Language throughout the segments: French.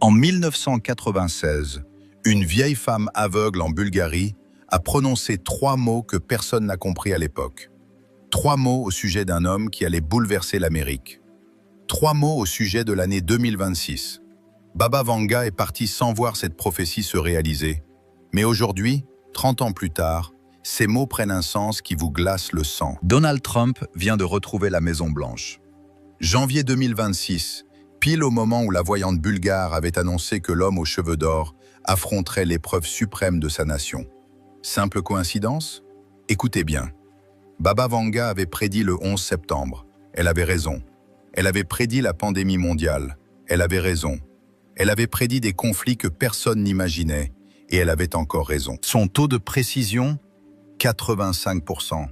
En 1996, une vieille femme aveugle en Bulgarie a prononcé 3 mots que personne n'a compris à l'époque. 3 mots au sujet d'un homme qui allait bouleverser l'Amérique. 3 mots au sujet de l'année 2026. Baba Vanga est parti sans voir cette prophétie se réaliser. Mais aujourd'hui, 30 ans plus tard, ces mots prennent un sens qui vous glace le sang. Donald Trump vient de retrouver la Maison-Blanche. Janvier 2026, pile au moment où la voyante bulgare avait annoncé que l'homme aux cheveux d'or affronterait l'épreuve suprême de sa nation. Simple coïncidence? Écoutez bien. Baba Vanga avait prédit le 11 septembre. Elle avait raison. Elle avait prédit la pandémie mondiale. Elle avait raison. Elle avait prédit des conflits que personne n'imaginait. Et elle avait encore raison. Son taux de précision? 85%.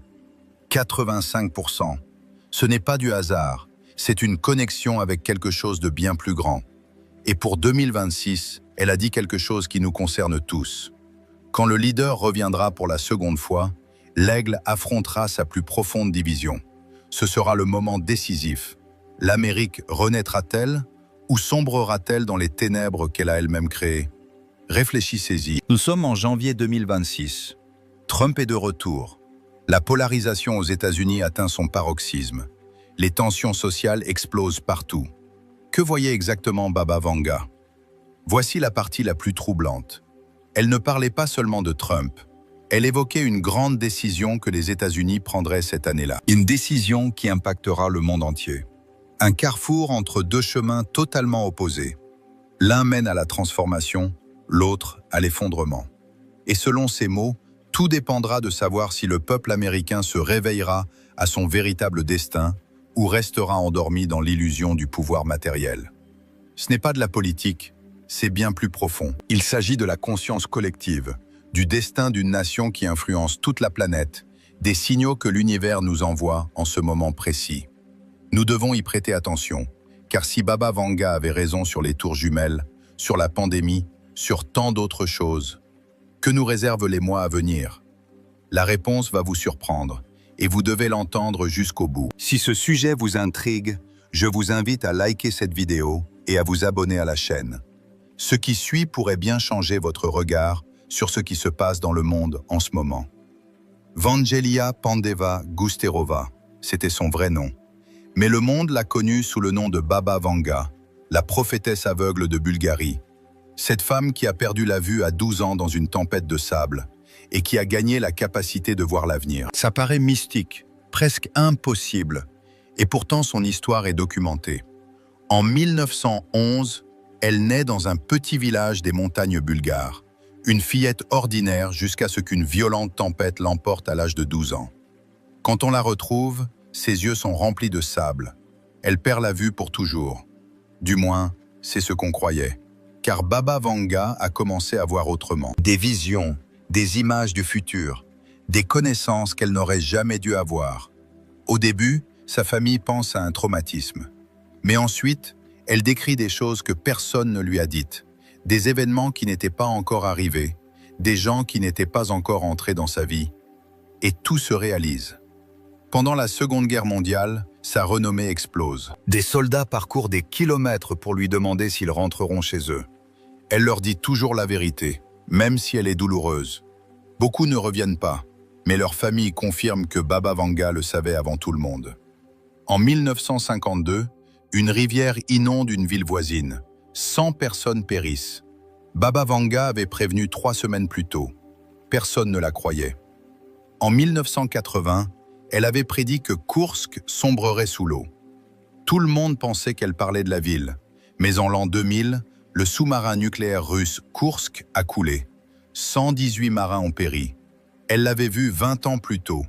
85%. Ce n'est pas du hasard. C'est une connexion avec quelque chose de bien plus grand. Et pour 2026, elle a dit quelque chose qui nous concerne tous. Quand le leader reviendra pour la seconde fois, l'aigle affrontera sa plus profonde division. Ce sera le moment décisif. L'Amérique renaîtra-t-elle ou sombrera-t-elle dans les ténèbres qu'elle a elle-même créées? Réfléchissez-y. Nous sommes en janvier 2026. Trump est de retour. La polarisation aux États-Unis atteint son paroxysme. Les tensions sociales explosent partout. Que voyait exactement Baba Vanga? Voici la partie la plus troublante. Elle ne parlait pas seulement de Trump. Elle évoquait une grande décision que les États-Unis prendraient cette année-là. Une décision qui impactera le monde entier. Un carrefour entre 2 chemins totalement opposés. L'un mène à la transformation, l'autre à l'effondrement. Et selon ces mots, tout dépendra de savoir si le peuple américain se réveillera à son véritable destin ou restera endormi dans l'illusion du pouvoir matériel. Ce n'est pas de la politique, c'est bien plus profond. Il s'agit de la conscience collective, du destin d'une nation qui influence toute la planète, des signaux que l'univers nous envoie en ce moment précis. Nous devons y prêter attention, car si Baba Vanga avait raison sur les tours jumelles, sur la pandémie, sur tant d'autres choses, que nous réservent les mois à venir? La réponse va vous surprendre, et vous devez l'entendre jusqu'au bout. Si ce sujet vous intrigue, je vous invite à liker cette vidéo et à vous abonner à la chaîne. Ce qui suit pourrait bien changer votre regard sur ce qui se passe dans le monde en ce moment. Vangelia Pandeva Gusterova, c'était son vrai nom. Mais le monde l'a connue sous le nom de Baba Vanga, la prophétesse aveugle de Bulgarie. Cette femme qui a perdu la vue à 12 ans dans une tempête de sable et qui a gagné la capacité de voir l'avenir. Ça paraît mystique, presque impossible, et pourtant son histoire est documentée. En 1911, elle naît dans un petit village des montagnes bulgares, une fillette ordinaire jusqu'à ce qu'une violente tempête l'emporte à l'âge de 12 ans. Quand on la retrouve, ses yeux sont remplis de sable. Elle perd la vue pour toujours. Du moins, c'est ce qu'on croyait. Car Baba Vanga a commencé à voir autrement. Des visions, des images du futur, des connaissances qu'elle n'aurait jamais dû avoir. Au début, sa famille pense à un traumatisme. Mais ensuite, elle décrit des choses que personne ne lui a dites, des événements qui n'étaient pas encore arrivés, des gens qui n'étaient pas encore entrés dans sa vie. Et tout se réalise. Pendant la Seconde Guerre mondiale, sa renommée explose. Des soldats parcourent des kilomètres pour lui demander s'ils rentreront chez eux. Elle leur dit toujours la vérité, même si elle est douloureuse. Beaucoup ne reviennent pas, mais leur famille confirme que Baba Vanga le savait avant tout le monde. En 1952, une rivière inonde une ville voisine. 100 personnes périssent. Baba Vanga avait prévenu 3 semaines plus tôt. Personne ne la croyait. En 1980, elle avait prédit que Koursk sombrerait sous l'eau. Tout le monde pensait qu'elle parlait de la ville, mais en l'an 2000, le sous-marin nucléaire russe Koursk a coulé. 118 marins ont péri. Elle l'avait vu 20 ans plus tôt.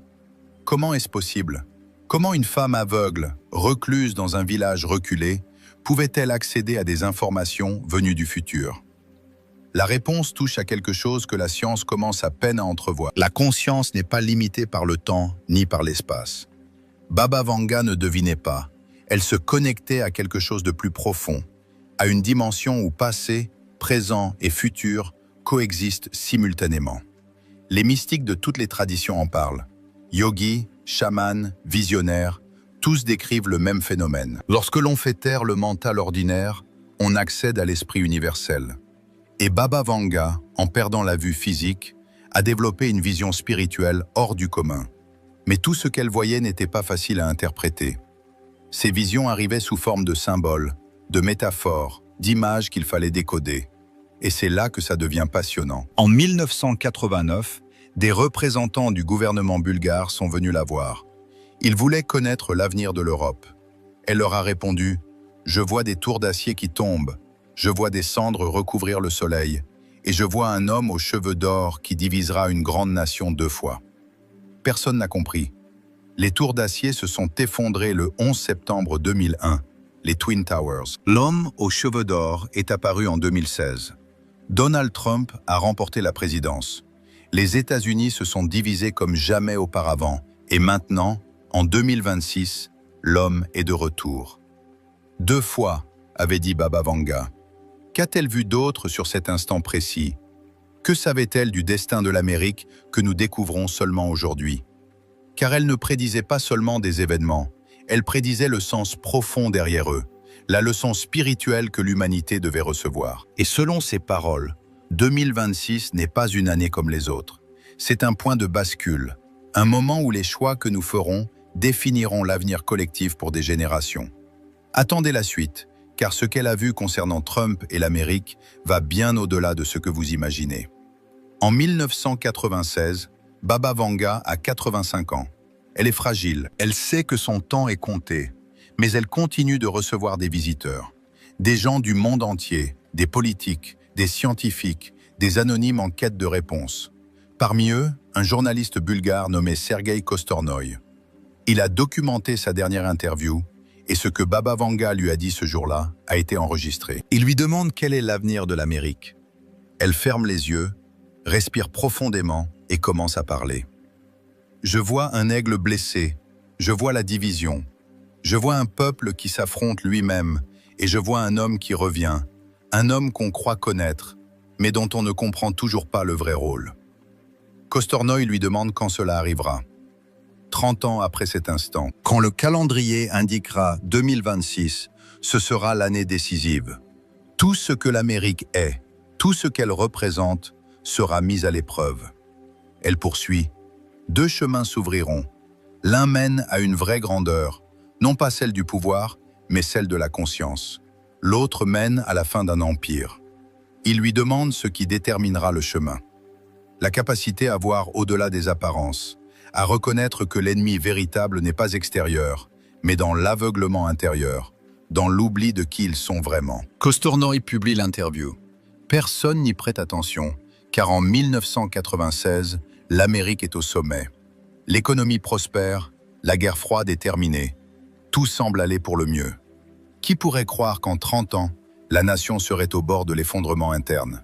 Comment est-ce possible? Comment une femme aveugle, recluse dans un village reculé, pouvait-elle accéder à des informations venues du futur? La réponse touche à quelque chose que la science commence à peine à entrevoir. La conscience n'est pas limitée par le temps ni par l'espace. Baba Vanga ne devinait pas. Elle se connectait à quelque chose de plus profond, à une dimension où passé, présent et futur coexistent simultanément. Les mystiques de toutes les traditions en parlent. Yogis, chamans, visionnaires, tous décrivent le même phénomène. Lorsque l'on fait taire le mental ordinaire, on accède à l'esprit universel. Et Baba Vanga, en perdant la vue physique, a développé une vision spirituelle hors du commun. Mais tout ce qu'elle voyait n'était pas facile à interpréter. Ces visions arrivaient sous forme de symboles, de métaphores, d'images qu'il fallait décoder. Et c'est là que ça devient passionnant. En 1989, des représentants du gouvernement bulgare sont venus la voir. Ils voulaient connaître l'avenir de l'Europe. Elle leur a répondu « Je vois des tours d'acier qui tombent, je vois des cendres recouvrir le soleil, et je vois un homme aux cheveux d'or qui divisera une grande nation 2 fois. » Personne n'a compris. Les tours d'acier se sont effondrées le 11 septembre 2001, les Twin Towers. L'homme aux cheveux d'or est apparu en 2016. Donald Trump a remporté la présidence. Les États-Unis se sont divisés comme jamais auparavant, et maintenant, en 2026, l'homme est de retour. 2 fois, avait dit Baba Vanga. Qu'a-t-elle vu d'autre sur cet instant précis? Que savait-elle du destin de l'Amérique que nous découvrons seulement aujourd'hui? Car elle ne prédisait pas seulement des événements, elle prédisait le sens profond derrière eux, la leçon spirituelle que l'humanité devait recevoir. Et selon ses paroles, 2026 n'est pas une année comme les autres. C'est un point de bascule, un moment où les choix que nous ferons définiront l'avenir collectif pour des générations. Attendez la suite, car ce qu'elle a vu concernant Trump et l'Amérique va bien au-delà de ce que vous imaginez. En 1996, Baba Vanga a 85 ans. Elle est fragile, elle sait que son temps est compté, mais elle continue de recevoir des visiteurs, des gens du monde entier, des politiques, des scientifiques, des anonymes en quête de réponses. Parmi eux, un journaliste bulgare nommé Sergueï Kostornoï. Il a documenté sa dernière interview et ce que Baba Vanga lui a dit ce jour-là a été enregistré. Il lui demande quel est l'avenir de l'Amérique. Elle ferme les yeux, respire profondément et commence à parler. Je vois un aigle blessé, je vois la division, je vois un peuple qui s'affronte lui-même et je vois un homme qui revient, un homme qu'on croit connaître, mais dont on ne comprend toujours pas le vrai rôle. Kostornoï lui demande quand cela arrivera. 30 ans après cet instant, quand le calendrier indiquera 2026, ce sera l'année décisive. Tout ce que l'Amérique est, tout ce qu'elle représente, sera mis à l'épreuve. Elle poursuit. 2 chemins s'ouvriront. L'un mène à une vraie grandeur, non pas celle du pouvoir, mais celle de la conscience. L'autre mène à la fin d'un empire. Il lui demande ce qui déterminera le chemin. La capacité à voir au-delà des apparences, à reconnaître que l'ennemi véritable n'est pas extérieur, mais dans l'aveuglement intérieur, dans l'oubli de qui ils sont vraiment. Kostornoï publie l'interview. Personne n'y prête attention, car en 1996, l'Amérique est au sommet. L'économie prospère, la guerre froide est terminée. Tout semble aller pour le mieux. Qui pourrait croire qu'en 30 ans, la nation serait au bord de l'effondrement interne?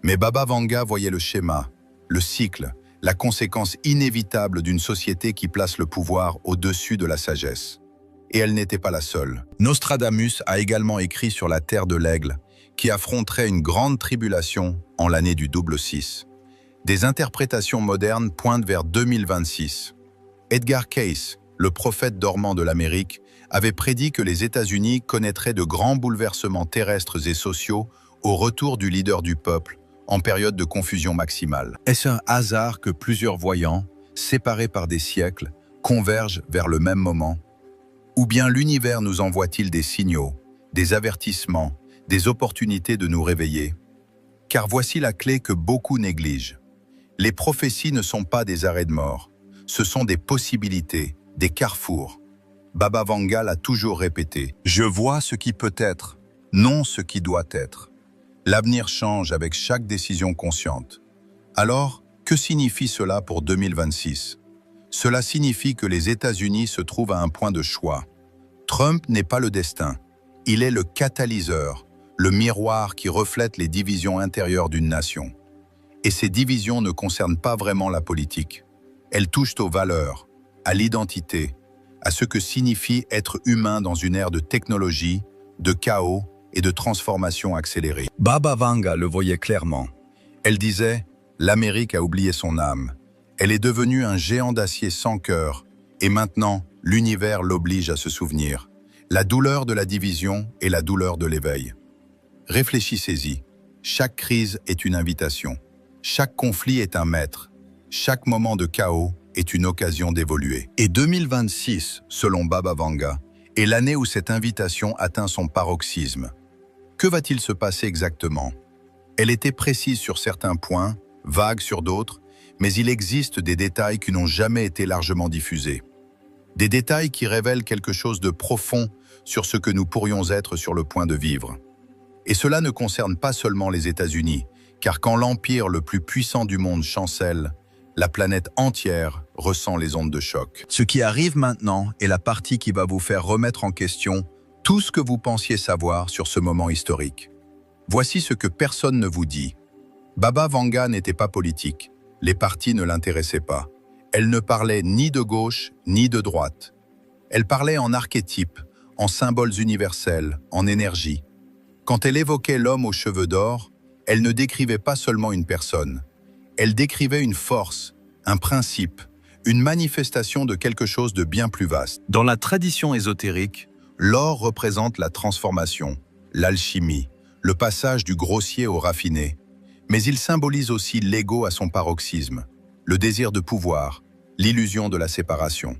Mais Baba Vanga voyait le schéma, le cycle, la conséquence inévitable d'une société qui place le pouvoir au-dessus de la sagesse. Et elle n'était pas la seule. Nostradamus a également écrit sur la terre de l'aigle, qui affronterait une grande tribulation en l'année du double 6. Des interprétations modernes pointent vers 2026. Edgar Cayce, le prophète dormant de l'Amérique, avait prédit que les États-Unis connaîtraient de grands bouleversements terrestres et sociaux au retour du leader du peuple, en période de confusion maximale. Est-ce un hasard que plusieurs voyants, séparés par des siècles, convergent vers le même moment? Ou bien l'univers nous envoie-t-il des signaux, des avertissements, des opportunités de nous réveiller? Car voici la clé que beaucoup négligent. Les prophéties ne sont pas des arrêts de mort, ce sont des possibilités, des carrefours. Baba Vanga l'a toujours répété. Je vois ce qui peut être, non ce qui doit être. L'avenir change avec chaque décision consciente. Alors, que signifie cela pour 2026? Cela signifie que les États-Unis se trouvent à un point de choix. Trump n'est pas le destin, il est le catalyseur, le miroir qui reflète les divisions intérieures d'une nation. Et ces divisions ne concernent pas vraiment la politique. Elles touchent aux valeurs, à l'identité, à ce que signifie être humain dans une ère de technologie, de chaos et de transformation accélérée. Baba Vanga le voyait clairement. Elle disait « L'Amérique a oublié son âme. Elle est devenue un géant d'acier sans cœur, et maintenant, l'univers l'oblige à se souvenir. La douleur de la division et la douleur de l'éveil. » Réfléchissez-y. Chaque crise est une invitation. Chaque conflit est un maître. Chaque moment de chaos est une occasion d'évoluer. Et 2026, selon Baba Vanga, est l'année où cette invitation atteint son paroxysme. Que va-t-il se passer exactement? Elle était précise sur certains points, vague sur d'autres, mais il existe des détails qui n'ont jamais été largement diffusés. Des détails qui révèlent quelque chose de profond sur ce que nous pourrions être sur le point de vivre. Et cela ne concerne pas seulement les États-Unis, car quand l'empire le plus puissant du monde chancelle, la planète entière ressent les ondes de choc. Ce qui arrive maintenant est la partie qui va vous faire remettre en question tout ce que vous pensiez savoir sur ce moment historique. Voici ce que personne ne vous dit. Baba Vanga n'était pas politique. Les partis ne l'intéressaient pas. Elle ne parlait ni de gauche ni de droite. Elle parlait en archétypes, en symboles universels, en énergie. Quand elle évoquait l'homme aux cheveux d'or, elle ne décrivait pas seulement une personne. Elle décrivait une force, un principe, une manifestation de quelque chose de bien plus vaste. Dans la tradition ésotérique, l'or représente la transformation, l'alchimie, le passage du grossier au raffiné. Mais il symbolise aussi l'ego à son paroxysme, le désir de pouvoir, l'illusion de la séparation.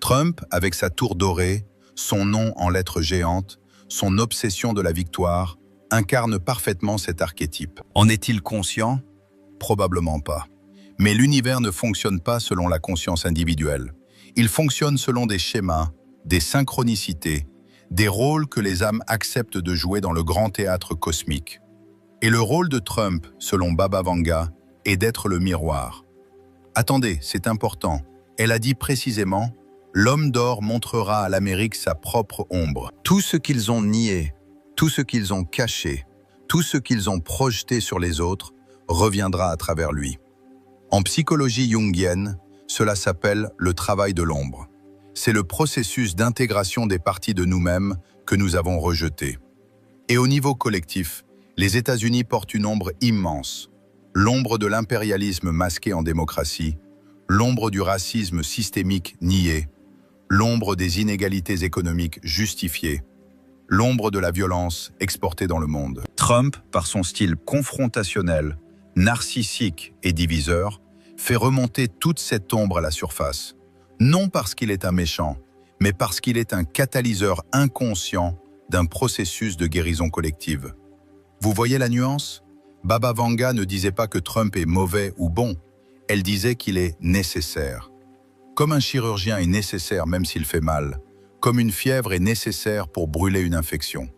Trump, avec sa tour dorée, son nom en lettres géantes, son obsession de la victoire, incarne parfaitement cet archétype. En est-il conscient? Probablement pas. Mais l'univers ne fonctionne pas selon la conscience individuelle. Il fonctionne selon des schémas, des synchronicités, des rôles que les âmes acceptent de jouer dans le grand théâtre cosmique. Et le rôle de Trump, selon Baba Vanga, est d'être le miroir. Attendez, c'est important. Elle a dit précisément « L'homme d'or montrera à l'Amérique sa propre ombre. » Tout ce qu'ils ont nié, tout ce qu'ils ont caché, tout ce qu'ils ont projeté sur les autres reviendra à travers lui. En psychologie jungienne, cela s'appelle le travail de l'ombre. C'est le processus d'intégration des parties de nous-mêmes que nous avons rejetées. Et au niveau collectif, les États-Unis portent une ombre immense. L'ombre de l'impérialisme masqué en démocratie, l'ombre du racisme systémique nié, l'ombre des inégalités économiques justifiées, l'ombre de la violence exportée dans le monde. Trump, par son style confrontationnel, narcissique et diviseur, fait remonter toute cette ombre à la surface. Non parce qu'il est un méchant, mais parce qu'il est un catalyseur inconscient d'un processus de guérison collective. Vous voyez la nuance? Baba Vanga ne disait pas que Trump est mauvais ou bon, elle disait qu'il est nécessaire. Comme un chirurgien est nécessaire même s'il fait mal, comme une fièvre est nécessaire pour brûler une infection.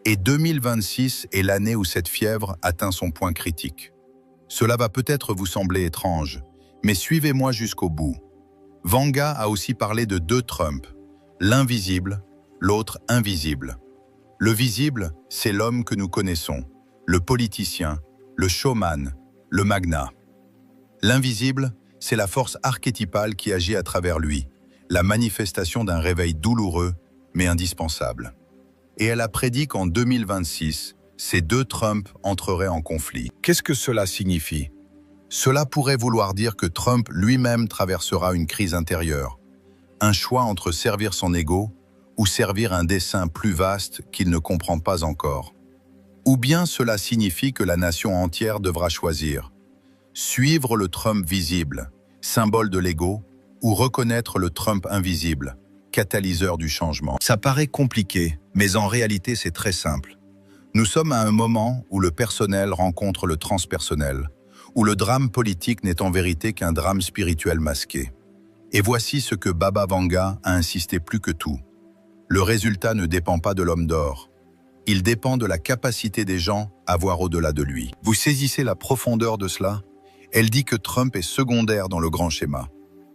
Et 2026 est l'année où cette fièvre atteint son point critique. Cela va peut-être vous sembler étrange, mais suivez-moi jusqu'au bout. Vanga a aussi parlé de deux Trump, l'un visible, l'autre invisible. Le visible, c'est l'homme que nous connaissons, le politicien, le showman, le magnat. L'invisible, c'est la force archétypale qui agit à travers lui, la manifestation d'un réveil douloureux, mais indispensable. Et elle a prédit qu'en 2026, ces deux Trump entreraient en conflit. Qu'est-ce que cela signifie? Cela pourrait vouloir dire que Trump lui-même traversera une crise intérieure, un choix entre servir son ego ou servir un dessein plus vaste qu'il ne comprend pas encore. Ou bien cela signifie que la nation entière devra choisir, suivre le Trump visible, symbole de l'ego, ou reconnaître le Trump invisible, catalyseur du changement. Ça paraît compliqué, mais en réalité c'est très simple. Nous sommes à un moment où le personnel rencontre le transpersonnel, où le drame politique n'est en vérité qu'un drame spirituel masqué. Et voici ce que Baba Vanga a insisté plus que tout. Le résultat ne dépend pas de l'homme d'or. Il dépend de la capacité des gens à voir au-delà de lui. Vous saisissez la profondeur de cela? Elle dit que Trump est secondaire dans le grand schéma.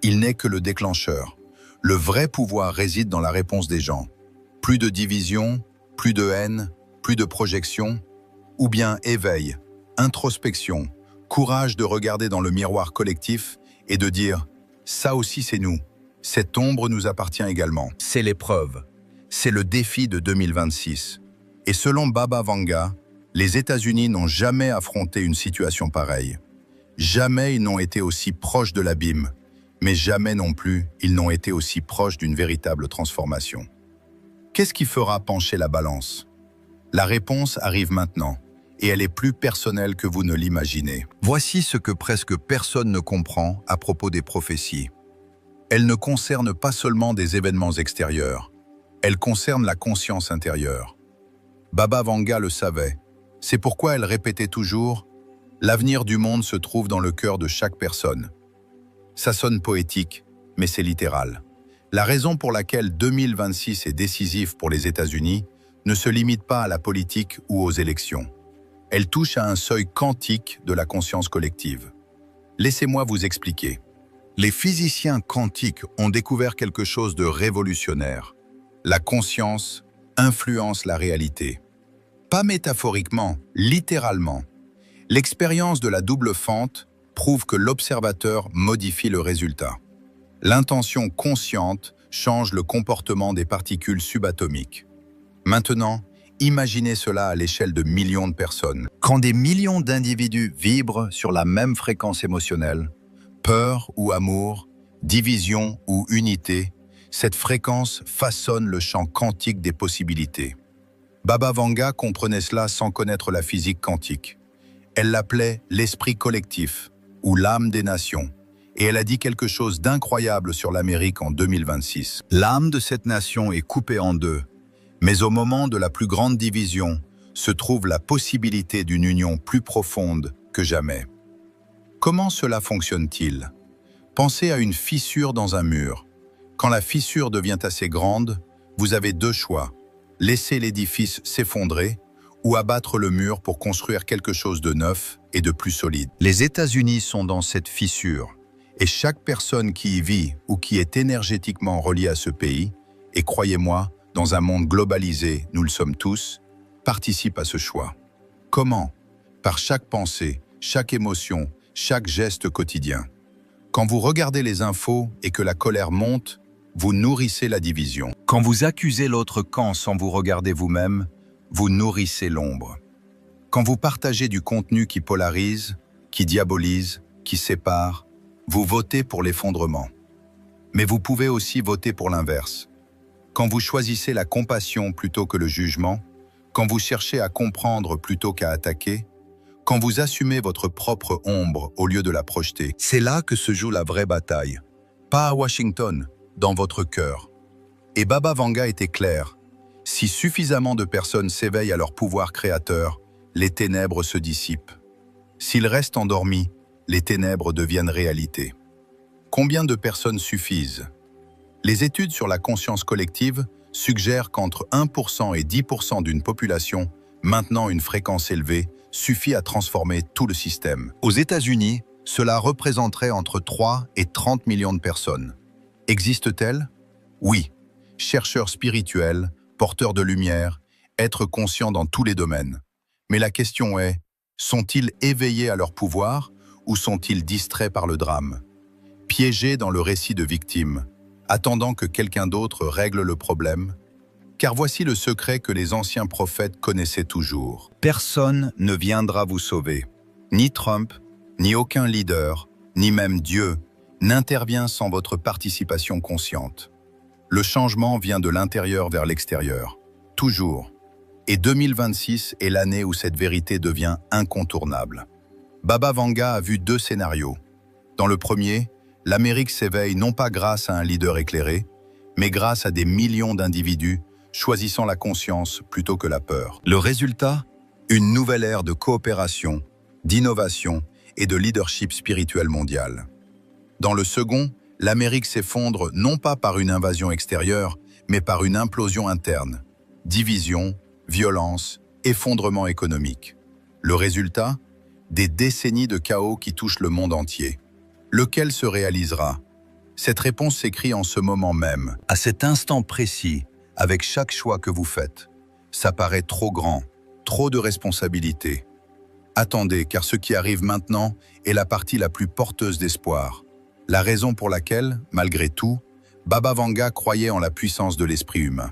Il n'est que le déclencheur. Le vrai pouvoir réside dans la réponse des gens. Plus de division, plus de haine, plus de projection, ou bien éveil, introspection, courage de regarder dans le miroir collectif et de dire « ça aussi c'est nous, cette ombre nous appartient également ». C'est l'épreuve, c'est le défi de 2026. Et selon Baba Vanga, les États-Unis n'ont jamais affronté une situation pareille. Jamais ils n'ont été aussi proches de l'abîme, mais jamais non plus ils n'ont été aussi proches d'une véritable transformation. Qu'est-ce qui fera pencher la balance? La réponse arrive maintenant, et elle est plus personnelle que vous ne l'imaginez. Voici ce que presque personne ne comprend à propos des prophéties. Elles ne concernent pas seulement des événements extérieurs, elles concernent la conscience intérieure. Baba Vanga le savait, c'est pourquoi elle répétait toujours « L'avenir du monde se trouve dans le cœur de chaque personne ». Ça sonne poétique, mais c'est littéral. La raison pour laquelle 2026 est décisif pour les États-Unis ne se limite pas à la politique ou aux élections. Elle touche à un seuil quantique de la conscience collective. Laissez-moi vous expliquer. Les physiciens quantiques ont découvert quelque chose de révolutionnaire. La conscience influence la réalité. Pas métaphoriquement, littéralement. L'expérience de la double fente prouve que l'observateur modifie le résultat. L'intention consciente change le comportement des particules subatomiques. Maintenant, imaginez cela à l'échelle de millions de personnes. Quand des millions d'individus vibrent sur la même fréquence émotionnelle, peur ou amour, division ou unité, cette fréquence façonne le champ quantique des possibilités. Baba Vanga comprenait cela sans connaître la physique quantique. Elle l'appelait l'esprit collectif ou l'âme des nations, et elle a dit quelque chose d'incroyable sur l'Amérique en 2026. L'âme de cette nation est coupée en deux, mais au moment de la plus grande division se trouve la possibilité d'une union plus profonde que jamais. Comment cela fonctionne-t-il? Pensez à une fissure dans un mur. Quand la fissure devient assez grande, vous avez deux choix. Laisser l'édifice s'effondrer ou abattre le mur pour construire quelque chose de neuf et de plus solide. Les États-Unis sont dans cette fissure, et chaque personne qui y vit ou qui est énergétiquement reliée à ce pays, et croyez-moi, dans un monde globalisé, nous le sommes tous, participe à ce choix. Comment? Par chaque pensée, chaque émotion, chaque geste quotidien. Quand vous regardez les infos et que la colère monte, vous nourrissez la division. Quand vous accusez l'autre camp sans vous regarder vous-même, vous nourrissez l'ombre. Quand vous partagez du contenu qui polarise, qui diabolise, qui sépare, vous votez pour l'effondrement. Mais vous pouvez aussi voter pour l'inverse. Quand vous choisissez la compassion plutôt que le jugement, quand vous cherchez à comprendre plutôt qu'à attaquer, quand vous assumez votre propre ombre au lieu de la projeter, c'est là que se joue la vraie bataille. Pas à Washington, dans votre cœur. Et Baba Vanga était clair. Si suffisamment de personnes s'éveillent à leur pouvoir créateur, les ténèbres se dissipent. S'ils restent endormis, les ténèbres deviennent réalité. Combien de personnes suffisent? Les études sur la conscience collective suggèrent qu'entre 1% et 10% d'une population, maintenant une fréquence élevée, suffit à transformer tout le système. Aux États-Unis, cela représenterait entre 3 et 30 millions de personnes. Existe-t-elle? Oui. Chercheurs spirituels, porteurs de lumière, êtres conscients dans tous les domaines. Mais la question est, sont-ils éveillés à leur pouvoir ou sont-ils distraits par le drame? Piégés dans le récit de victimes, attendant que quelqu'un d'autre règle le problème? Car voici le secret que les anciens prophètes connaissaient toujours. Personne ne viendra vous sauver. Ni Trump, ni aucun leader, ni même Dieu, n'intervient sans votre participation consciente. Le changement vient de l'intérieur vers l'extérieur. Toujours. Et 2026 est l'année où cette vérité devient incontournable. Baba Vanga a vu deux scénarios. Dans le premier, l'Amérique s'éveille non pas grâce à un leader éclairé, mais grâce à des millions d'individus choisissant la conscience plutôt que la peur. Le résultat? Une nouvelle ère de coopération, d'innovation et de leadership spirituel mondial. Dans le second, l'Amérique s'effondre non pas par une invasion extérieure, mais par une implosion interne. Division, violence, effondrement économique. Le résultat? Des décennies de chaos qui touchent le monde entier. Lequel se réalisera? Cette réponse s'écrit en ce moment même, à cet instant précis, avec chaque choix que vous faites. Ça paraît trop grand, trop de responsabilités. Attendez, car ce qui arrive maintenant est la partie la plus porteuse d'espoir. La raison pour laquelle, malgré tout, Baba Vanga croyait en la puissance de l'esprit humain.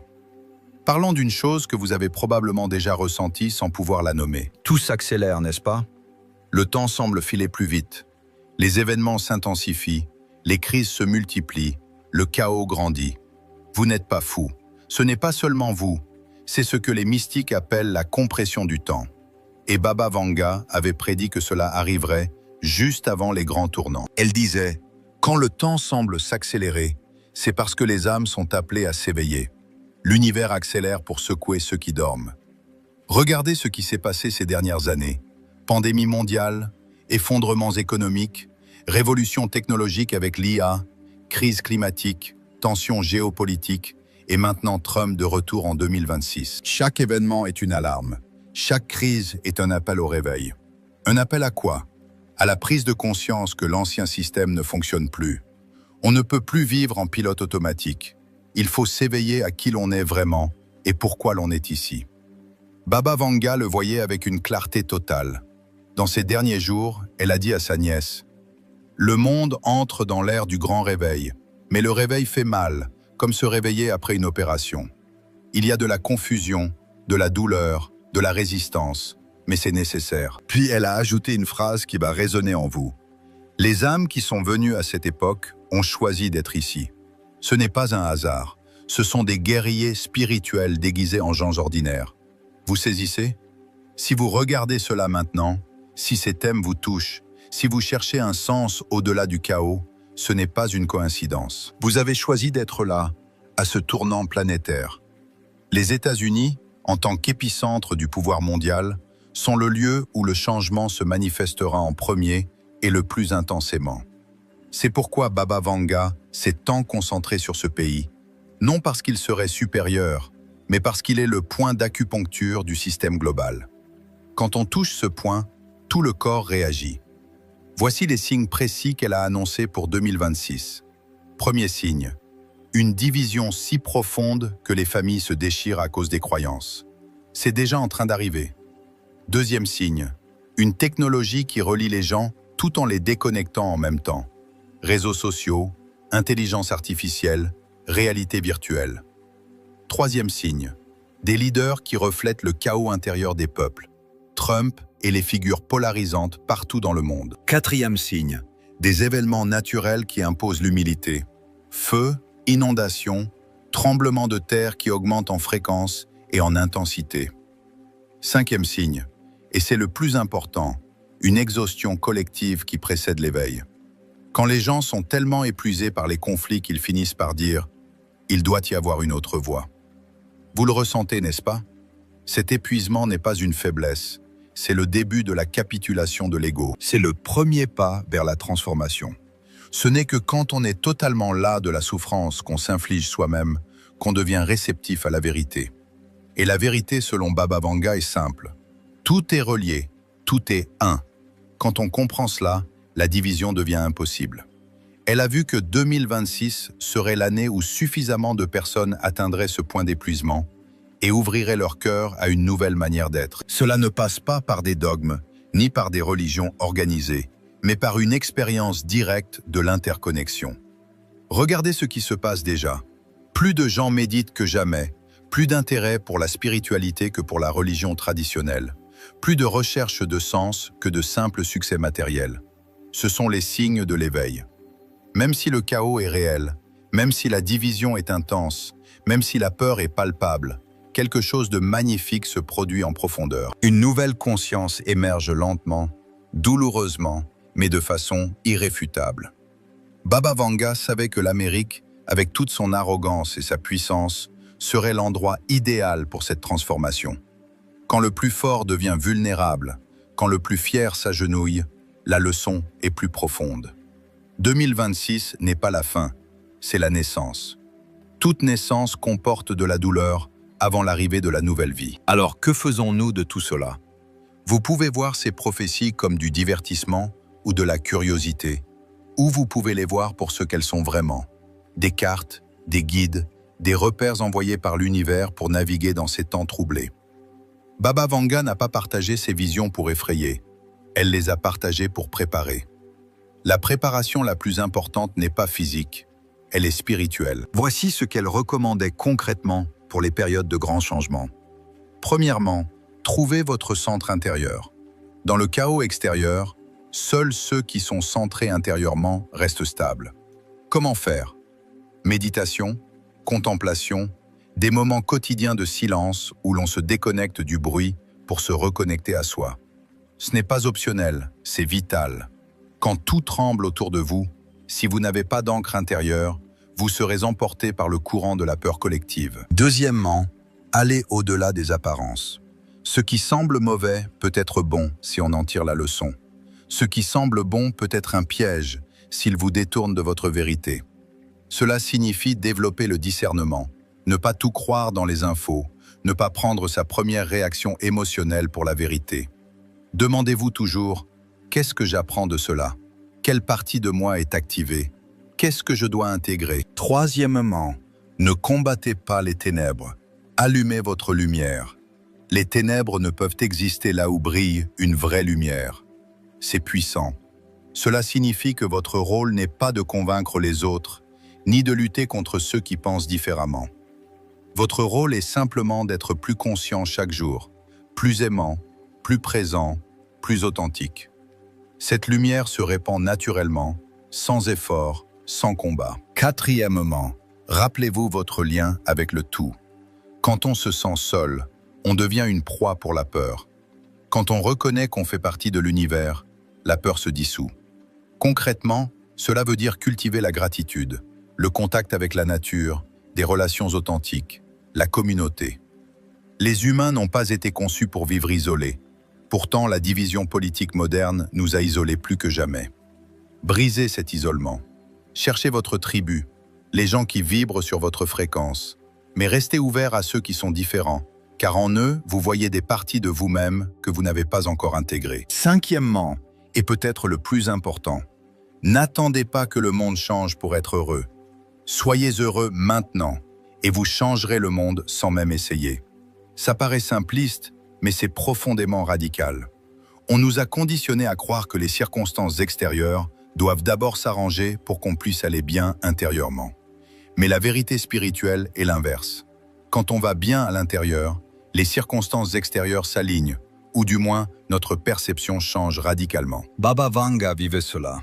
Parlons d'une chose que vous avez probablement déjà ressentie sans pouvoir la nommer. Tout s'accélère, n'est-ce pas? Le temps semble filer plus vite. Les événements s'intensifient, les crises se multiplient, le chaos grandit. Vous n'êtes pas fou. Ce n'est pas seulement vous. C'est ce que les mystiques appellent la compression du temps. Et Baba Vanga avait prédit que cela arriverait juste avant les grands tournants. Elle disait « Quand le temps semble s'accélérer, c'est parce que les âmes sont appelées à s'éveiller. L'univers accélère pour secouer ceux qui dorment. » Regardez ce qui s'est passé ces dernières années. Pandémie mondiale, effondrements économiques, révolution technologique avec l'IA, crise climatique, tensions géopolitiques et maintenant Trump de retour en 2026. Chaque événement est une alarme. Chaque crise est un appel au réveil. Un appel à quoi? À la prise de conscience que l'ancien système ne fonctionne plus. On ne peut plus vivre en pilote automatique. Il faut s'éveiller à qui l'on est vraiment et pourquoi l'on est ici. Baba Vanga le voyait avec une clarté totale. Dans ces derniers jours, elle a dit à sa nièce « Le monde entre dans l'ère du grand réveil, mais le réveil fait mal, comme se réveiller après une opération. Il y a de la confusion, de la douleur, de la résistance, mais c'est nécessaire. » Puis elle a ajouté une phrase qui va résonner en vous. « Les âmes qui sont venues à cette époque ont choisi d'être ici. Ce n'est pas un hasard, ce sont des guerriers spirituels déguisés en gens ordinaires. Vous saisissez? Si vous regardez cela maintenant, si ces thèmes vous touchent, si vous cherchez un sens au-delà du chaos, ce n'est pas une coïncidence. Vous avez choisi d'être là, à ce tournant planétaire. Les États-Unis, en tant qu'épicentre du pouvoir mondial, sont le lieu où le changement se manifestera en premier et le plus intensément. C'est pourquoi Baba Vanga s'est tant concentré sur ce pays, non parce qu'il serait supérieur, mais parce qu'il est le point d'acupuncture du système global. Quand on touche ce point, tout le corps réagit. Voici les signes précis qu'elle a annoncés pour 2026. Premier signe, une division si profonde que les familles se déchirent à cause des croyances. C'est déjà en train d'arriver. Deuxième signe, une technologie qui relie les gens tout en les déconnectant en même temps. Réseaux sociaux, intelligence artificielle, réalité virtuelle. Troisième signe, des leaders qui reflètent le chaos intérieur des peuples. Trump et les figures polarisantes partout dans le monde. Quatrième signe, des événements naturels qui imposent l'humilité. Feu, inondations, tremblements de terre qui augmentent en fréquence et en intensité. Cinquième signe, et c'est le plus important, une exhaustion collective qui précède l'éveil. Quand les gens sont tellement épuisés par les conflits qu'ils finissent par dire « il doit y avoir une autre voie ». Vous le ressentez, n'est-ce pas? Cet épuisement n'est pas une faiblesse, c'est le début de la capitulation de l'ego. C'est le premier pas vers la transformation. Ce n'est que quand on est totalement las de la souffrance qu'on s'inflige soi-même, qu'on devient réceptif à la vérité. Et la vérité, selon Baba Vanga, est simple. Tout est relié, tout est un. Quand on comprend cela, la division devient impossible. Elle a vu que 2026 serait l'année où suffisamment de personnes atteindraient ce point d'épuisement et ouvriraient leur cœur à une nouvelle manière d'être. Cela ne passe pas par des dogmes, ni par des religions organisées, mais par une expérience directe de l'interconnexion. Regardez ce qui se passe déjà. Plus de gens méditent que jamais, plus d'intérêt pour la spiritualité que pour la religion traditionnelle, plus de recherche de sens que de simples succès matériels. Ce sont les signes de l'éveil. Même si le chaos est réel, même si la division est intense, même si la peur est palpable, quelque chose de magnifique se produit en profondeur. Une nouvelle conscience émerge lentement, douloureusement, mais de façon irréfutable. Baba Vanga savait que l'Amérique, avec toute son arrogance et sa puissance, serait l'endroit idéal pour cette transformation. Quand le plus fort devient vulnérable, quand le plus fier s'agenouille, la leçon est plus profonde. 2026 n'est pas la fin, c'est la naissance. Toute naissance comporte de la douleur avant l'arrivée de la nouvelle vie. Alors que faisons-nous de tout cela? Vous pouvez voir ces prophéties comme du divertissement ou de la curiosité, ou vous pouvez les voir pour ce qu'elles sont vraiment. Des cartes, des guides, des repères envoyés par l'univers pour naviguer dans ces temps troublés. Baba Vanga n'a pas partagé ses visions pour effrayer, elle les a partagées pour préparer. La préparation la plus importante n'est pas physique, elle est spirituelle. Voici ce qu'elle recommandait concrètement pour les périodes de grands changements. Premièrement, trouvez votre centre intérieur. Dans le chaos extérieur, seuls ceux qui sont centrés intérieurement restent stables. Comment faire? Méditation, contemplation, Des moments quotidiens de silence où l'on se déconnecte du bruit pour se reconnecter à soi. Ce n'est pas optionnel, c'est vital. Quand tout tremble autour de vous, si vous n'avez pas d'ancre intérieure, vous serez emporté par le courant de la peur collective. Deuxièmement, allez au-delà des apparences. Ce qui semble mauvais peut être bon si on en tire la leçon. Ce qui semble bon peut être un piège s'il vous détourne de votre vérité. Cela signifie développer le discernement, ne pas tout croire dans les infos, ne pas prendre sa première réaction émotionnelle pour la vérité. Demandez-vous toujours, qu'est-ce que j'apprends de cela? Quelle partie de moi est activée? Qu'est-ce que je dois intégrer? Troisièmement, ne combattez pas les ténèbres. Allumez votre lumière. Les ténèbres ne peuvent exister là où brille une vraie lumière. C'est puissant. Cela signifie que votre rôle n'est pas de convaincre les autres, ni de lutter contre ceux qui pensent différemment. Votre rôle est simplement d'être plus conscient chaque jour, plus aimant, plus présent, plus authentique. Cette lumière se répand naturellement, sans effort, sans combat. Quatrièmement, rappelez-vous votre lien avec le tout. Quand on se sent seul, on devient une proie pour la peur. Quand on reconnaît qu'on fait partie de l'univers, la peur se dissout. Concrètement, cela veut dire cultiver la gratitude, le contact avec la nature, des relations authentiques, la communauté. Les humains n'ont pas été conçus pour vivre isolés. Pourtant, la division politique moderne nous a isolés plus que jamais. Brisez cet isolement. Cherchez votre tribu, les gens qui vibrent sur votre fréquence, mais restez ouverts à ceux qui sont différents, car en eux, vous voyez des parties de vous-même que vous n'avez pas encore intégrées. Cinquièmement, et peut-être le plus important, n'attendez pas que le monde change pour être heureux. Soyez heureux maintenant, et vous changerez le monde sans même essayer. Ça paraît simpliste, mais c'est profondément radical. On nous a conditionnés à croire que les circonstances extérieures doivent d'abord s'arranger pour qu'on puisse aller bien intérieurement. Mais la vérité spirituelle est l'inverse. Quand on va bien à l'intérieur, les circonstances extérieures s'alignent, ou du moins notre perception change radicalement. Baba Vanga vivait cela.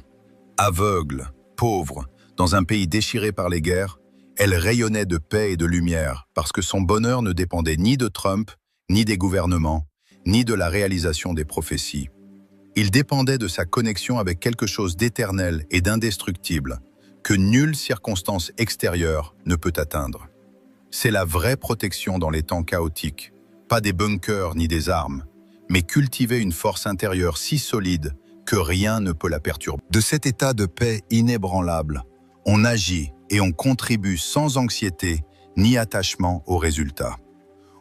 Aveugle, pauvre, dans un pays déchiré par les guerres, elle rayonnait de paix et de lumière parce que son bonheur ne dépendait ni de Trump, ni des gouvernements, ni de la réalisation des prophéties. Il dépendait de sa connexion avec quelque chose d'éternel et d'indestructible, que nulle circonstance extérieure ne peut atteindre. C'est la vraie protection dans les temps chaotiques, pas des bunkers ni des armes, mais cultiver une force intérieure si solide que rien ne peut la perturber. De cet état de paix inébranlable, on agit et on contribue sans anxiété ni attachement aux résultats.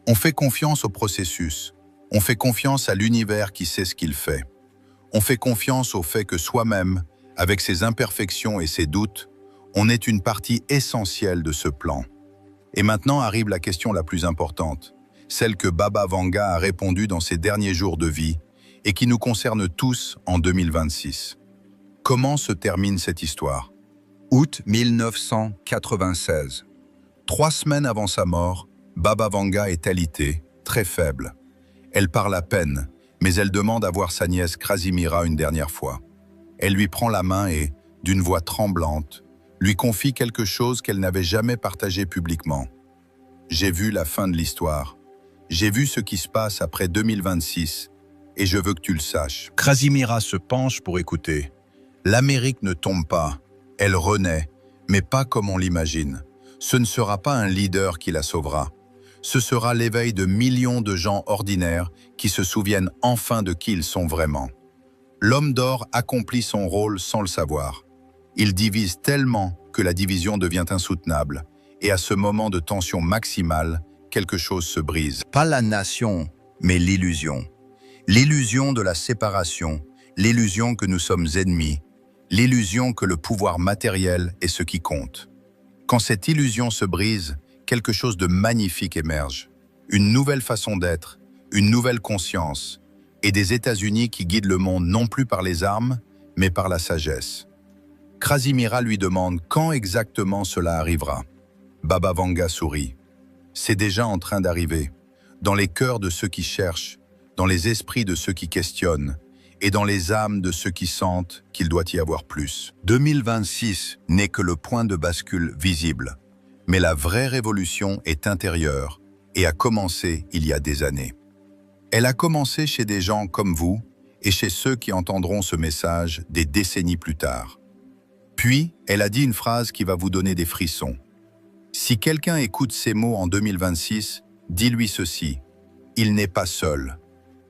On fait confiance au processus, on fait confiance à l'univers qui sait ce qu'il fait. On fait confiance au fait que soi-même, avec ses imperfections et ses doutes, on est une partie essentielle de ce plan. Et maintenant arrive la question la plus importante, celle que Baba Vanga a répondue dans ses derniers jours de vie et qui nous concerne tous en 2026. Comment se termine cette histoire? Août 1996. 3 semaines avant sa mort, Baba Vanga est alitée, très faible. Elle parle à peine, mais elle demande à voir sa nièce Krasimira une dernière fois. Elle lui prend la main et, d'une voix tremblante, lui confie quelque chose qu'elle n'avait jamais partagé publiquement. « J'ai vu la fin de l'histoire. J'ai vu ce qui se passe après 2026 et je veux que tu le saches. » Krasimira se penche pour écouter. L'Amérique ne tombe pas, elle renaît, mais pas comme on l'imagine. Ce ne sera pas un leader qui la sauvera. Ce sera l'éveil de millions de gens ordinaires qui se souviennent enfin de qui ils sont vraiment. L'homme d'or accomplit son rôle sans le savoir. Il divise tellement que la division devient insoutenable. Et à ce moment de tension maximale, quelque chose se brise. Pas la nation, mais l'illusion. L'illusion de la séparation, l'illusion que nous sommes ennemis, l'illusion que le pouvoir matériel est ce qui compte. Quand cette illusion se brise, quelque chose de magnifique émerge. Une nouvelle façon d'être, une nouvelle conscience, et des États-Unis qui guident le monde non plus par les armes, mais par la sagesse. Krasimira lui demande quand exactement cela arrivera. Baba Vanga sourit. C'est déjà en train d'arriver, dans les cœurs de ceux qui cherchent, dans les esprits de ceux qui questionnent, et dans les âmes de ceux qui sentent qu'il doit y avoir plus. 2026 n'est que le point de bascule visible. Mais la vraie révolution est intérieure et a commencé il y a des années. Elle a commencé chez des gens comme vous et chez ceux qui entendront ce message des décennies plus tard. Puis, elle a dit une phrase qui va vous donner des frissons. Si quelqu'un écoute ces mots en 2026, dis-lui ceci. Il n'est pas seul.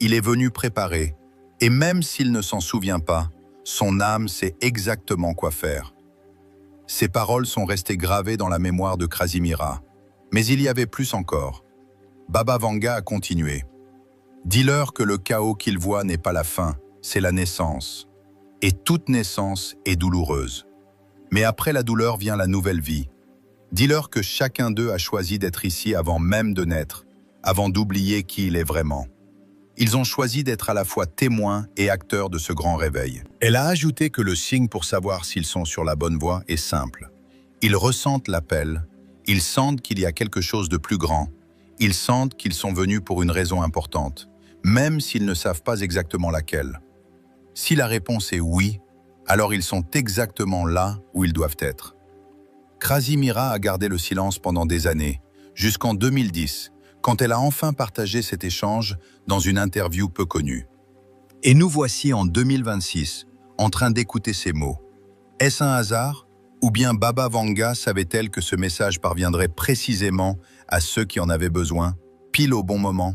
Il est venu préparer. Et même s'il ne s'en souvient pas, son âme sait exactement quoi faire. Ces paroles sont restées gravées dans la mémoire de Krasimira. Mais il y avait plus encore. Baba Vanga a continué. Dis-leur que le chaos qu'ils voient n'est pas la fin, c'est la naissance. Et toute naissance est douloureuse. Mais après la douleur vient la nouvelle vie. Dis-leur que chacun d'eux a choisi d'être ici avant même de naître, avant d'oublier qui il est vraiment. Ils ont choisi d'être à la fois témoins et acteurs de ce grand réveil. Elle a ajouté que le signe pour savoir s'ils sont sur la bonne voie est simple. Ils ressentent l'appel, ils sentent qu'il y a quelque chose de plus grand, ils sentent qu'ils sont venus pour une raison importante, même s'ils ne savent pas exactement laquelle. Si la réponse est oui, alors ils sont exactement là où ils doivent être. Krasimira a gardé le silence pendant des années, jusqu'en 2010, quand elle a enfin partagé cet échange dans une interview peu connue. Et nous voici en 2026, en train d'écouter ces mots. Est-ce un hasard? Ou bien Baba Vanga savait-elle que ce message parviendrait précisément à ceux qui en avaient besoin, pile au bon moment?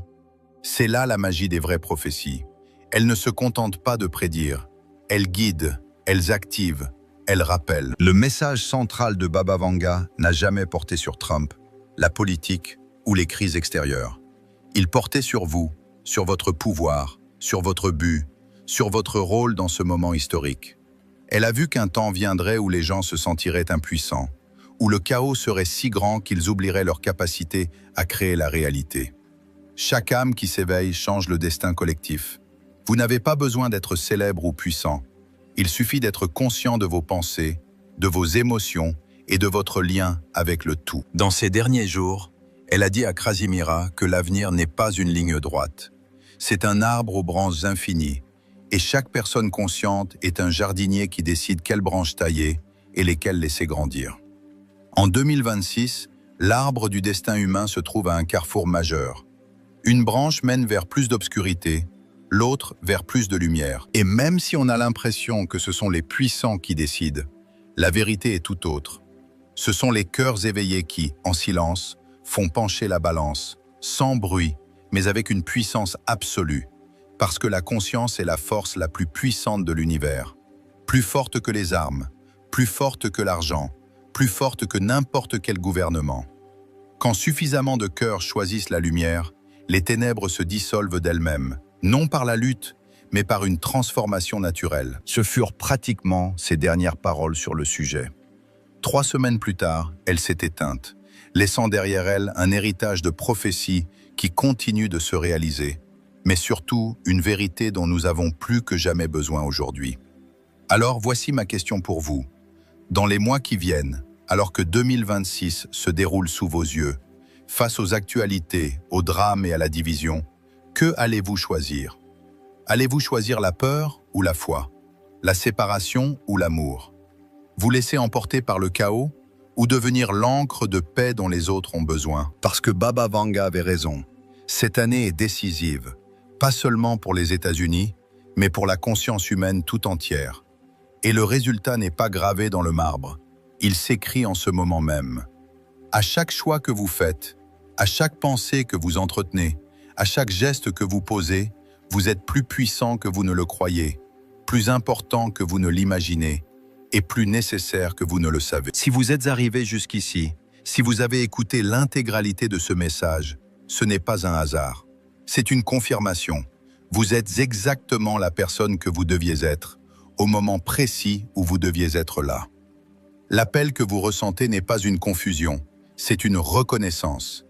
C'est là la magie des vraies prophéties. Elles ne se contentent pas de prédire, elles guident, elles activent, elles rappellent. Le message central de Baba Vanga n'a jamais porté sur Trump, la politique ou les crises extérieures. Il portait sur vous, sur votre pouvoir, sur votre but, sur votre rôle dans ce moment historique. Elle a vu qu'un temps viendrait où les gens se sentiraient impuissants, où le chaos serait si grand qu'ils oublieraient leur capacité à créer la réalité. Chaque âme qui s'éveille change le destin collectif. Vous n'avez pas besoin d'être célèbre ou puissant. Il suffit d'être conscient de vos pensées, de vos émotions et de votre lien avec le tout. Dans ces derniers jours, elle a dit à Krasimira que l'avenir n'est pas une ligne droite. C'est un arbre aux branches infinies, et chaque personne consciente est un jardinier qui décide quelles branches tailler et lesquelles laisser grandir. En 2026, l'arbre du destin humain se trouve à un carrefour majeur. Une branche mène vers plus d'obscurité, l'autre vers plus de lumière. Et même si on a l'impression que ce sont les puissants qui décident, la vérité est tout autre. Ce sont les cœurs éveillés qui, en silence, font pencher la balance, sans bruit, mais avec une puissance absolue, parce que la conscience est la force la plus puissante de l'univers, plus forte que les armes, plus forte que l'argent, plus forte que n'importe quel gouvernement. Quand suffisamment de cœurs choisissent la lumière, les ténèbres se dissolvent d'elles-mêmes, non par la lutte, mais par une transformation naturelle. Ce furent pratiquement ses dernières paroles sur le sujet. 3 semaines plus tard, elle s'est éteinte, laissant derrière elle un héritage de prophéties qui continue de se réaliser, mais surtout une vérité dont nous avons plus que jamais besoin aujourd'hui. Alors voici ma question pour vous. Dans les mois qui viennent, alors que 2026 se déroule sous vos yeux, face aux actualités, aux drames et à la division, que allez-vous choisir? Allez-vous choisir la peur ou la foi? La séparation ou l'amour? Vous laisser emporter par le chaos ou devenir l'encre de paix dont les autres ont besoin? Parce que Baba Vanga avait raison. Cette année est décisive, pas seulement pour les États-Unis, mais pour la conscience humaine tout entière. Et le résultat n'est pas gravé dans le marbre, il s'écrit en ce moment même. À chaque choix que vous faites, à chaque pensée que vous entretenez, à chaque geste que vous posez, vous êtes plus puissant que vous ne le croyez, plus important que vous ne l'imaginez, et plus nécessaire que vous ne le savez. Si vous êtes arrivé jusqu'ici, si vous avez écouté l'intégralité de ce message, ce n'est pas un hasard. C'est une confirmation. Vous êtes exactement la personne que vous deviez être, au moment précis où vous deviez être là. L'appel que vous ressentez n'est pas une confusion, c'est une reconnaissance.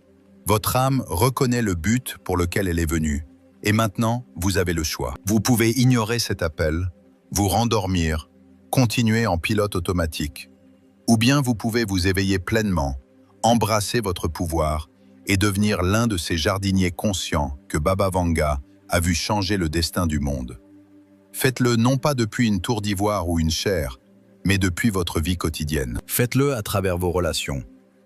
Votre âme reconnaît le but pour lequel elle est venue. Et maintenant, vous avez le choix. Vous pouvez ignorer cet appel, vous rendormir, continuer en pilote automatique. Ou bien vous pouvez vous éveiller pleinement, embrasser votre pouvoir et devenir l'un de ces jardiniers conscients que Baba Vanga a vu changer le destin du monde. Faites-le non pas depuis une tour d'ivoire ou une chaire, mais depuis votre vie quotidienne. Faites-le à travers vos relations,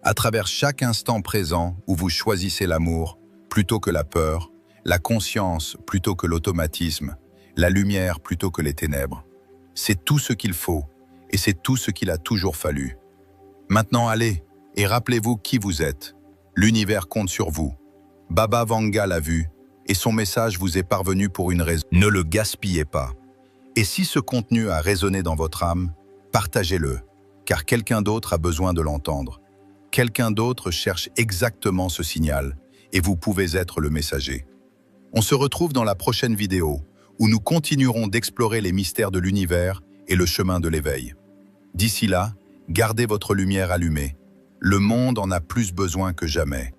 À travers chaque instant présent où vous choisissez l'amour plutôt que la peur, la conscience plutôt que l'automatisme, la lumière plutôt que les ténèbres. C'est tout ce qu'il faut et c'est tout ce qu'il a toujours fallu. Maintenant allez et rappelez-vous qui vous êtes. L'univers compte sur vous. Baba Vanga l'a vu et son message vous est parvenu pour une raison. Ne le gaspillez pas. Et si ce contenu a résonné dans votre âme, partagez-le, car quelqu'un d'autre a besoin de l'entendre. Quelqu'un d'autre cherche exactement ce signal, et vous pouvez être le messager. On se retrouve dans la prochaine vidéo, où nous continuerons d'explorer les mystères de l'univers et le chemin de l'éveil. D'ici là, gardez votre lumière allumée. Le monde en a plus besoin que jamais.